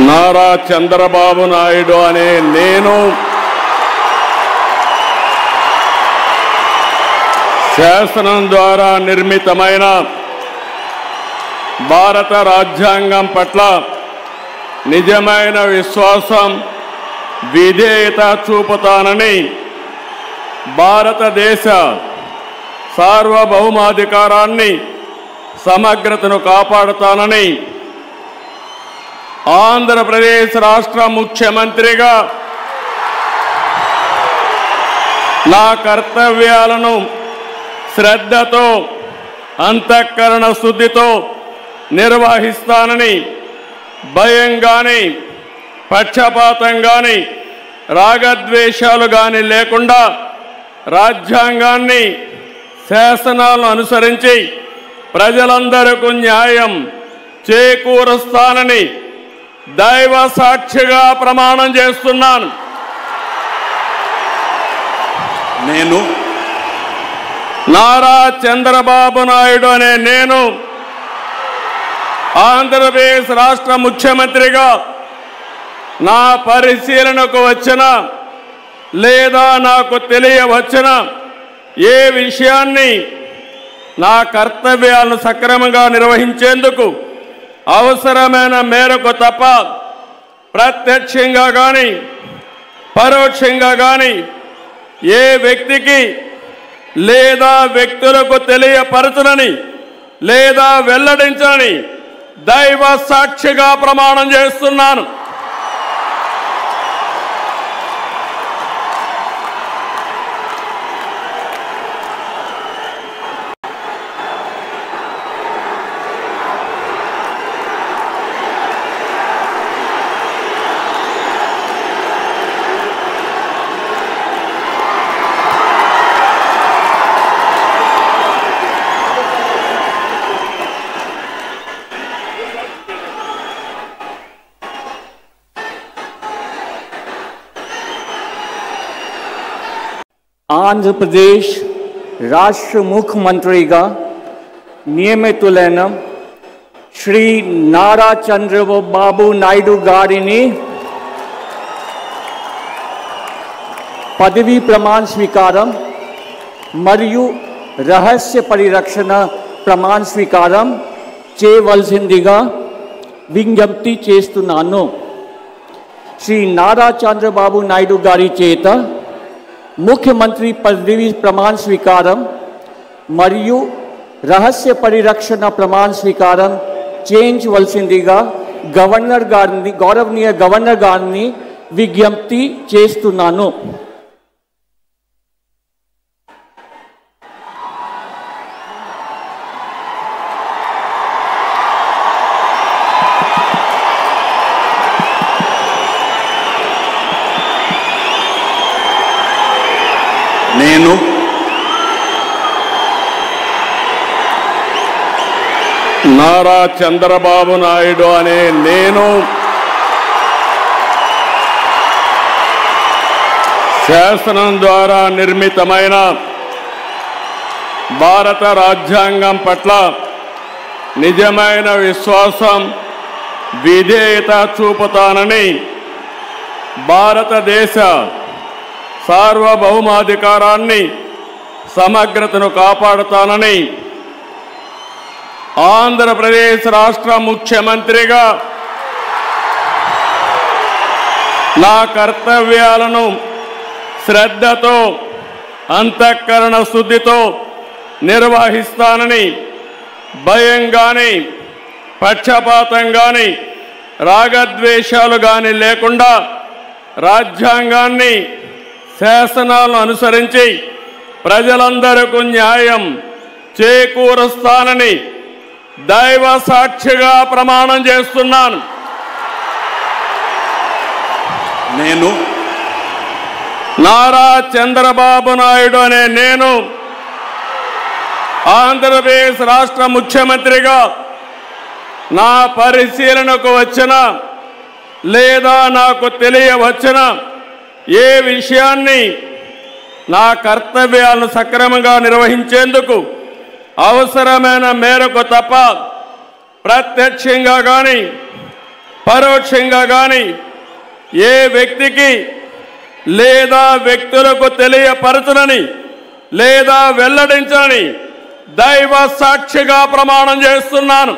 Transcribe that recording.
నారా చంద్రబాబు నాయుడు అనే నేను శాసనం ద్వారా నిర్మితమైన భారత రాజ్యాంగం పట్ల నిజమైన విశ్వాసం విధేయత చూపుతానని భారతదేశ సార్వభౌమాధికారాన్ని సమగ్రతను కాపాడుతానని ఆంధ్రప్రదేశ్ రాష్ట్ర ముఖ్యమంత్రిగా నా కర్తవ్యాలను శ్రద్ధతో అంతఃకరణ శుద్ధితో నిర్వహిస్తానని భయం గాని పక్షపాతం గాని రాగద్వేషాలు గాని లేకుండా రాజ్యాంగాన్ని శాసనాలను అనుసరించి ప్రజలందరికీ న్యాయం చేకూరుస్తానని దైవ సాక్షిగా ప్రమాణం చేస్తున్నాను. నేను నారా చంద్రబాబు నాయుడు అనే నేను ఆంధ్రప్రదేశ్ రాష్ట్ర ముఖ్యమంత్రిగా నా పరిశీలనకు వచ్చిన లేదా నాకు తెలియవచ్చిన ఏ విషయాన్ని నా కర్తవ్యాలను సక్రమంగా నిర్వహించేందుకు అవసరమైన మేరకు తప్ప ప్రత్యక్షంగా కానీ పరోక్షంగా కానీ ఏ వ్యక్తికి లేదా వ్యక్తులకు తెలియపరచునని లేదా వెల్లడించని దైవ సాక్షిగా ప్రమాణం చేస్తున్నాను. आंध्र प्रदेश राष्ट्र मुख्यमंत्रीगा నియమితులైన శ్రీ నారా చంద్రబాబు నాయుడు గారిని పదవీ ప్రమాణ స్వీకారం మరియు రహస్య పరిరక్షణ ప్రమాణ స్వీకారం చేయవలసిందిగా విజ్ఞప్తి చేస్తున్నాను. శ్రీ నారా చంద్రబాబు నాయుడు గారి చేత ముఖ్యమంత్రి పదవి ప్రమాణ స్వీకారం మరియు రహస్య పరిరక్షణ ప్రమాణ స్వీకారం చేయించవలసిందిగా గవర్నర్ గారిని గౌరవనీయ గవర్నర్ గారిని విజ్ఞప్తి చేస్తున్నాను. నేను నారా చంద్రబాబు నాయుడు అనే నేను శాసనం ద్వారా నిర్మితమైన భారత రాజ్యాంగం పట్ల నిజమైన విశ్వాసం విధేయత చూపుతానని భారతదేశ సార్వభౌమాధికారాన్ని సమగ్రతను కాపాడుతానని ఆంధ్రప్రదేశ్ రాష్ట్ర ముఖ్యమంత్రిగా నా కర్తవ్యాలను శ్రద్ధతో అంతఃకరణ శుద్ధితో నిర్వహిస్తానని భయం గాని పక్షపాతం గాని రాగద్వేషాలు గాని లేకుండా రాజ్యాంగాన్ని శాసనాలను అనుసరించి ప్రజలందరికీ న్యాయం చేకూరుస్తానని దైవ సాక్షిగా ప్రమాణం చేస్తున్నాను. నేను నారా చంద్రబాబు నాయుడు అనే నేను ఆంధ్రప్రదేశ్ రాష్ట్ర ముఖ్యమంత్రిగా నా పరిశీలనకు వచ్చిన లేదా నాకు తెలియవచ్చిన ఏ విషయాన్ని నా కర్తవ్యాలను సక్రమంగా నిర్వహించేందుకు అవసరమైన మేరకు తప్ప ప్రత్యక్షంగా కానీ పరోక్షంగా కానీ ఏ వ్యక్తికి లేదా వ్యక్తులకు తెలియపరచునని లేదా వెల్లడించనని దైవ సాక్షిగా ప్రమాణం చేస్తున్నాను.